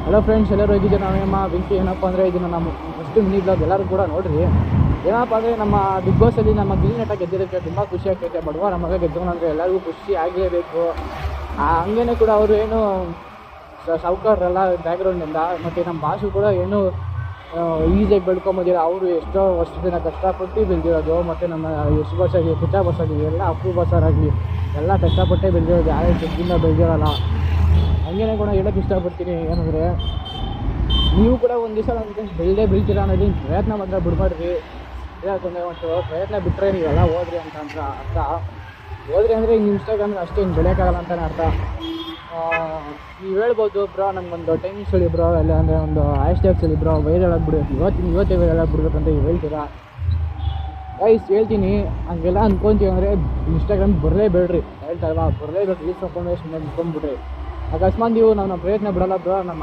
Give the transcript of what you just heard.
Hello friends, ಎಲ್ಲರೂ ಹೋಗಿದ್ದೆ. ನಾವೇಮ್ಮ ಬೆಂಕಿ ಏನಪ್ಪ ಅಂದರೆ ಇದನ್ನು ನಮ್ಮ ಫಸ್ಟ್ ಮಿನಿ ಬ್ಲಾಗ್ ಎಲ್ಲರೂ ಕೂಡ ನೋಡ್ರಿ. ಏನಪ್ಪ ಅಂದರೆ ನಮ್ಮ ಬಿಗ್ ಬಾಸಲ್ಲಿ ನಮ್ಮ ಗಿಲ್ಲಿ ನಟ ಗೆದ್ದಿರೋಕ್ಕೆ ತುಂಬ ಖುಷಿ ಆಗ್ತೈತೆ. ಬಡವ ನಮ್ಮ ಮಗ ಗೆದ್ದವನಂದರೆ ಎಲ್ಲರಿಗೂ ಖುಷಿ ಆಗಲೇಬೇಕು. ಹಂಗೇ ಕೂಡ ಅವರು ಏನು ಸಾವುಕಾರರಲ್ಲ ಬ್ಯಾಕ್ಗ್ರೌಂಡಿಂದ. ಮತ್ತು ನಮ್ಮ ಭಾಷೆ ಕೂಡ ಏನು ಈಸಿಯಾಗಿ ಬೆಳ್ಕೊಂಬೋದಿಲ್ಲ. ಅವರು ಎಷ್ಟೋ ವರ್ಷದಿಂದ ಕಷ್ಟಪಟ್ಟು ಬೆಳೆದಿರೋದು. ಮತ್ತು ನಮ್ಮ ಯಶ್ ಬಾಸ್ ಆಗಲಿ, ಕಿಚ್ಚ ಬಾಸ್ ಆಗಲಿ, ಎಲ್ಲ ಅಪ್ಪು ಬಾಸರಾಗಲಿ ಎಲ್ಲ ಕಷ್ಟಪಟ್ಟೇ ಬೆಳೆದಿರೋದು. ಯಾರೇ ಚೆಕ್ಕಿಂದ ಬೆಳೆದಿರೋಲ್ಲ. ಹಂಗೇ ಕೂಡ ಹೇಳೋಕ್ಕೆ ಇಷ್ಟಪಡ್ತೀನಿ ಏನಂದರೆ, ನೀವು ಕೂಡ ಒಂದು ದಿವಸ ನನಗೆ ಬೆಳಿತೀರ ಅನ್ನೋದು ಪ್ರಯತ್ನ ಮಾತ್ರ ಬಿಡಬಾರ್ರಿ. ಯಾಕಂದರೆ ಒಂದು ಪ್ರಯತ್ನ ಬಿಟ್ಟರೆ ನೀವೆಲ್ಲ ಹೋದ್ರಿ ಅಂತ ಅರ್ಥ. ಹೋದ್ರಿ ಅಂದರೆ ಹಿಂಗೆ ಇನ್ಸ್ಟಾಗ್ರಾಮ್ಗೆ ಅಷ್ಟೇ ಹಿಂಗೆ ಬೆಳೆಯೋಕ್ಕಾಗಲ್ಲ ಅಂತಲೇ ಅರ್ಥ. ನೀವು ಹೇಳ್ಬೋದು, ಬ್ರೋ ನಮಗೊಂದು ಟೈಮಿಂಗ್ಸ್ ಹೇಳಿ ಬ್ರೋ, ಇಲ್ಲ ಅಂದರೆ ಒಂದು ಹ್ಯಾಶ್ಟ್ಯಾಗ್ಸ್ ಹೇಳಿ ಬ್ರೋ, ವೈರಲ್ ಆಗಿಬಿಡ್ಬೇಕು, ಇವತ್ತೇ ವೈರಲ್ ಆಗಿಬಿಡ್ಬೇಕು ಅಂತ ಹೇಳ್ತೀರಾ. ಗೈಸ್ ಹೇಳ್ತೀನಿ, ಹಂಗೆಲ್ಲ ಅಂದ್ಕೊತೀವಿ ಅಂದರೆ ಇನ್ಸ್ಟಾಗ್ರಾಮ್ ಬರಲೇಬೇಡ್ರಿ. ಹೇಳ್ತಾರಲ್ವ, ಬರಲೇಬೇಕು. ರೀಲ್ಸ್ ಹಾಕೊಂಡ್ರೆ ಸುಮ್ಮನೆ ನಿಂತ್ಕೊಂಡ್ಬಿಡ್ರಿ. ಅಕಸ್ಮಾತ್ ನೀವು ನಮ್ಮ ಪ್ರಯತ್ನ ಬಿಡಲ್ಲ ಬ್ರೋ, ನಮ್ಮ